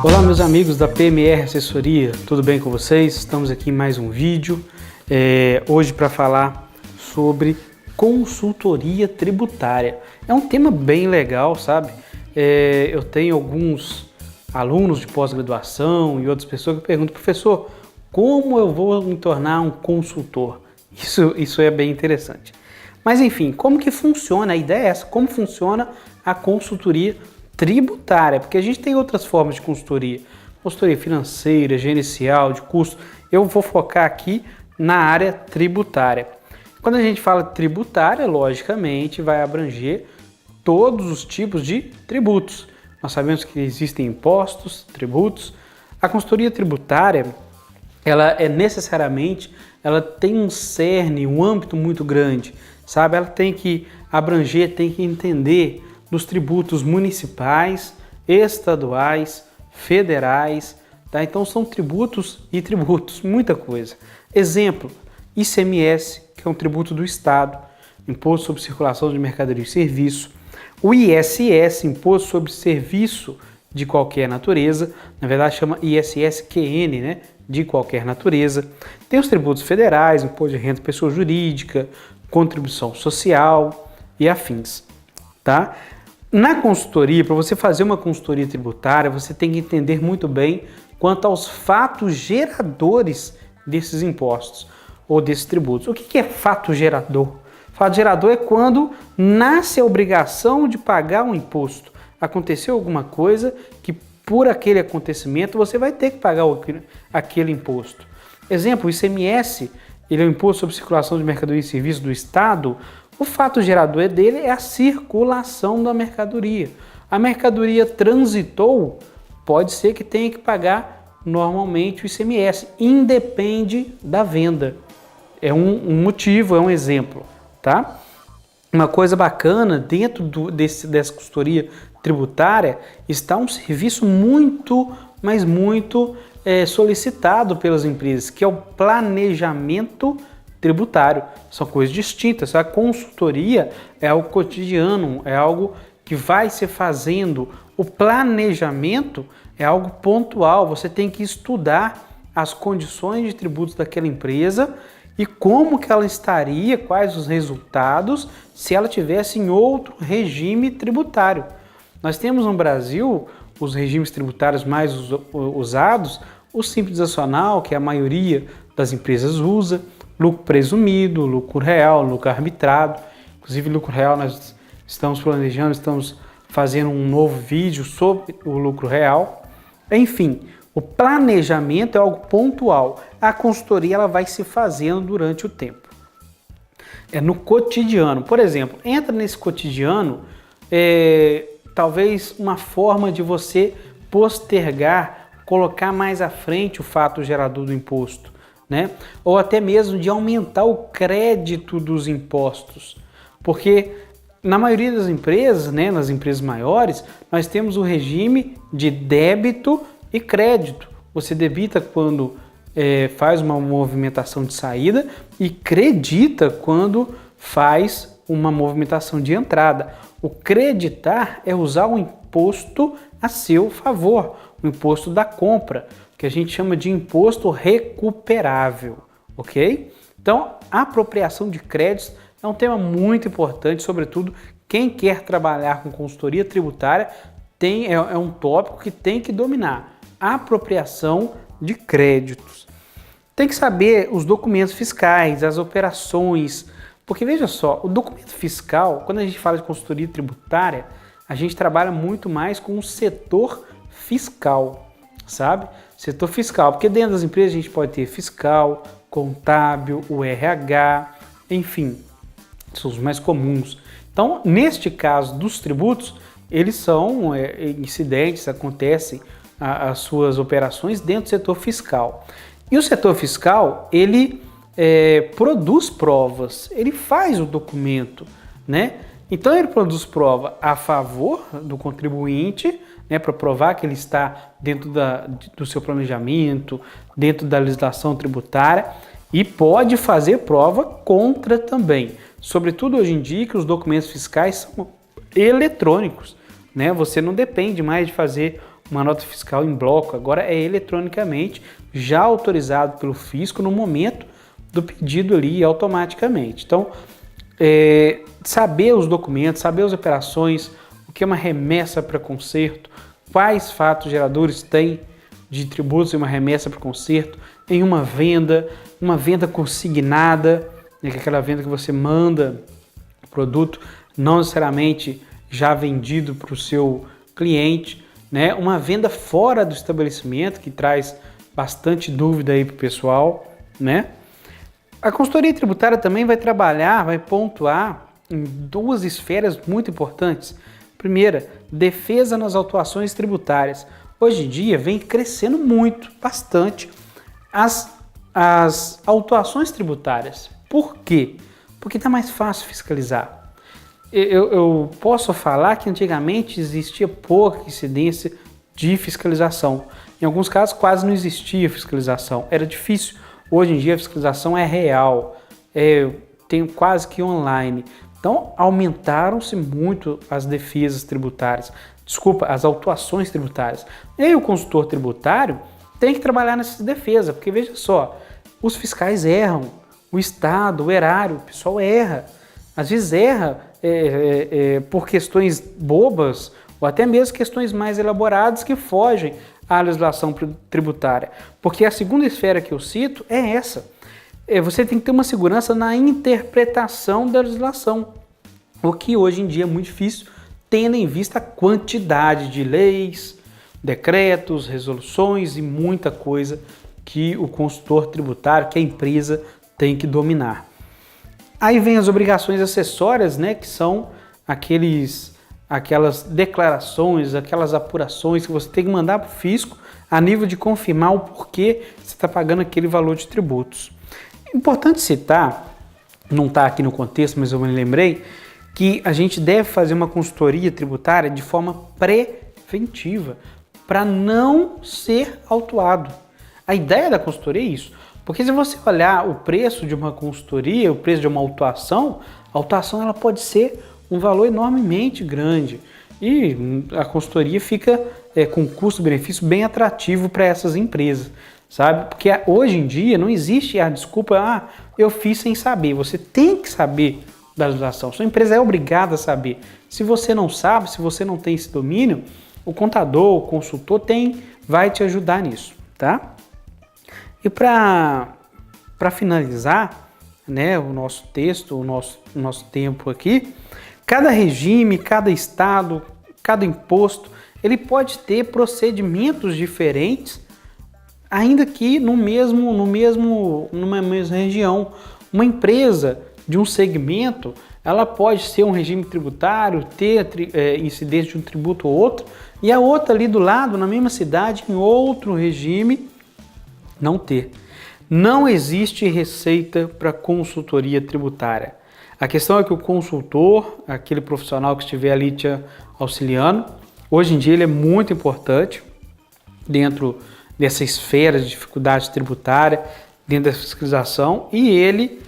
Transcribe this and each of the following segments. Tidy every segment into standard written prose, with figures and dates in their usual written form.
Olá meus amigos da PMR Assessoria, tudo bem com vocês? Estamos aqui em mais um vídeo, hoje para falar sobre consultoria tributária. É um tema bem legal, sabe? Eu tenho alguns alunos de pós-graduação e outras pessoas que perguntam: professor, como eu vou me tornar um consultor? Isso é bem interessante. Mas enfim, como que funciona? A ideia é essa, como funciona a consultoria tributária, porque a gente tem outras formas de consultoria financeira, gerencial, de custo. Eu vou focar aqui na área tributária. Quando a gente fala tributária, logicamente vai abranger todos os tipos de tributos. Nós sabemos que existem impostos, tributos. A consultoria tributária, ela tem um cerne, um âmbito muito grande, sabe? Ela tem que abranger, tem que entender dos tributos municipais, estaduais, federais, tá? Então são tributos e tributos, muita coisa. Exemplo, ICMS, que é um tributo do Estado, Imposto sobre Circulação de Mercadoria e Serviço. O ISS, Imposto sobre Serviço de qualquer natureza, na verdade chama ISS-QN, né? De qualquer natureza. Tem os tributos federais, Imposto de Renda de Pessoa Jurídica, Contribuição Social e afins, tá? Na consultoria, para você fazer uma consultoria tributária, você tem que entender muito bem quanto aos fatos geradores desses impostos ou desses tributos. O que é fato gerador? Fato gerador é quando nasce a obrigação de pagar um imposto. Aconteceu alguma coisa que por aquele acontecimento você vai ter que pagar aquele imposto. Exemplo, o ICMS, ele é o Imposto sobre Circulação de Mercadoria e Serviço do Estado. O fato gerador dele é a circulação da mercadoria. A mercadoria transitou, pode ser que tenha que pagar normalmente o ICMS, independe da venda. É um motivo, é um exemplo, tá? Uma coisa bacana dentro dessa consultoria tributária está um serviço muito solicitado pelas empresas, que é o planejamento tributário. São coisas distintas. A consultoria é algo cotidiano, é algo que vai se fazendo. O planejamento é algo pontual. Você tem que estudar as condições de tributos daquela empresa e como que ela estaria, quais os resultados se ela tivesse em outro regime tributário. Nós temos no Brasil os regimes tributários mais usados, o Simples Nacional, que a maioria das empresas usa, lucro presumido, lucro real, lucro arbitrado. Inclusive, lucro real nós estamos planejando, estamos fazendo um novo vídeo sobre o lucro real. Enfim, o planejamento é algo pontual. A consultoria ela vai se fazendo durante o tempo. É no cotidiano. Por exemplo, entra nesse cotidiano, talvez uma forma de você postergar, colocar mais à frente o fato gerador do imposto, né? Ou até mesmo de aumentar o crédito dos impostos, porque na maioria das empresas, né, nas empresas maiores, nós temos o regime de débito e crédito. Você debita quando faz uma movimentação de saída e credita quando faz uma movimentação de entrada. O creditar é usar o imposto a seu favor, o imposto da compra, que a gente chama de imposto recuperável, ok? Então, a apropriação de créditos é um tema muito importante, sobretudo quem quer trabalhar com consultoria tributária é um tópico que tem que dominar. A apropriação de créditos. Tem que saber os documentos fiscais, as operações, porque veja só, o documento fiscal, quando a gente fala de consultoria tributária, a gente trabalha muito mais com o setor fiscal, sabe? Setor fiscal, porque dentro das empresas a gente pode ter fiscal, contábil, o RH, enfim, são os mais comuns. Então, neste caso dos tributos, eles são incidentes, acontecem as suas operações dentro do setor fiscal. E o setor fiscal, ele produz provas, ele faz o documento, né? Então ele produz prova a favor do contribuinte, né, para provar que ele está dentro do seu planejamento, dentro da legislação tributária, e pode fazer prova contra também. sobretudo hoje em dia que os documentos fiscais são eletrônicos, né? Você não depende mais de fazer uma nota fiscal em bloco, agora é eletronicamente, já autorizado pelo fisco no momento do pedido ali automaticamente. Então, saber os documentos, saber as operações, o que é uma remessa para conserto, quais fatos geradores tem de tributos em uma remessa para conserto, em uma venda consignada, que é aquela venda que você manda o produto não necessariamente já vendido para o seu cliente, né? Uma venda fora do estabelecimento, que traz bastante dúvida aí para o pessoal, né? A consultoria tributária também vai trabalhar, vai pontuar em duas esferas muito importantes. Primeira, defesa nas autuações tributárias. Hoje em dia vem crescendo muito, bastante, as autuações tributárias. Por quê? Porque está mais fácil fiscalizar. Eu posso falar que antigamente existia pouca incidência de fiscalização. Em alguns casos quase não existia fiscalização, era difícil. Hoje em dia a fiscalização é real, tem quase que online. Então aumentaram-se muito as defesas tributárias, as autuações tributárias. E aí o consultor tributário tem que trabalhar nessas defesas, porque veja só, os fiscais erram, o Estado, o erário, o pessoal erra. Às vezes erra por questões bobas ou até mesmo questões mais elaboradas que fogem à legislação tributária. Porque a segunda esfera que eu cito é essa. Você tem que ter uma segurança na interpretação da legislação, o que hoje em dia é muito difícil, tendo em vista a quantidade de leis, decretos, resoluções e muita coisa que o consultor tributário, que a empresa tem que dominar. Aí vem as obrigações acessórias, né, que são aquelas declarações, aquelas apurações que você tem que mandar para o fisco a nível de confirmar o porquê você está pagando aquele valor de tributos. Importante citar, não está aqui no contexto, mas eu me lembrei, que a gente deve fazer uma consultoria tributária de forma preventiva, para não ser autuado. A ideia da consultoria é isso. Porque se você olhar o preço de uma consultoria, o preço de uma autuação, a autuação ela pode ser um valor enormemente grande. E a consultoria fica com um custo-benefício bem atrativo para essas empresas, sabe? Porque hoje em dia não existe a desculpa, eu fiz sem saber. Você tem que saber da legislação. Sua empresa é obrigada a saber. Se você não sabe, se você não tem esse domínio, o contador, o consultor vai te ajudar nisso, tá? E para finalizar, né, o nosso texto, o nosso tempo aqui, cada regime, cada estado, cada imposto, ele pode ter procedimentos diferentes, ainda que numa mesma região. Uma empresa de um segmento, ela pode ser um regime tributário, ter incidência de um tributo ou outro, e a outra ali do lado, na mesma cidade, em outro regime, não ter. Não existe receita para consultoria tributária. A questão é que o consultor, aquele profissional que estiver ali te auxiliando, hoje em dia ele é muito importante dentro dessa esfera de dificuldade tributária, dentro da fiscalização, e ele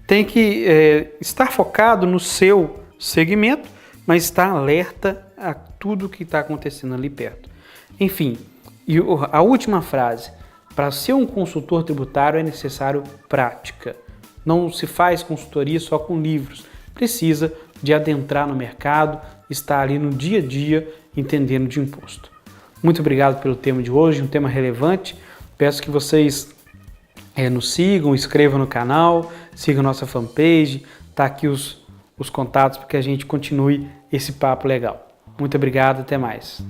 tem que estar focado no seu segmento, mas estar alerta a tudo que está acontecendo ali perto. Enfim, e a última frase: para ser um consultor tributário é necessário prática. Não se faz consultoria só com livros. Precisa de adentrar no mercado, estar ali no dia a dia entendendo de imposto. Muito obrigado pelo tema de hoje, um tema relevante. Peço que vocês nos sigam, inscrevam no canal, sigam nossa fanpage. Tá aqui os contatos para que a gente continue esse papo legal. Muito obrigado, até mais.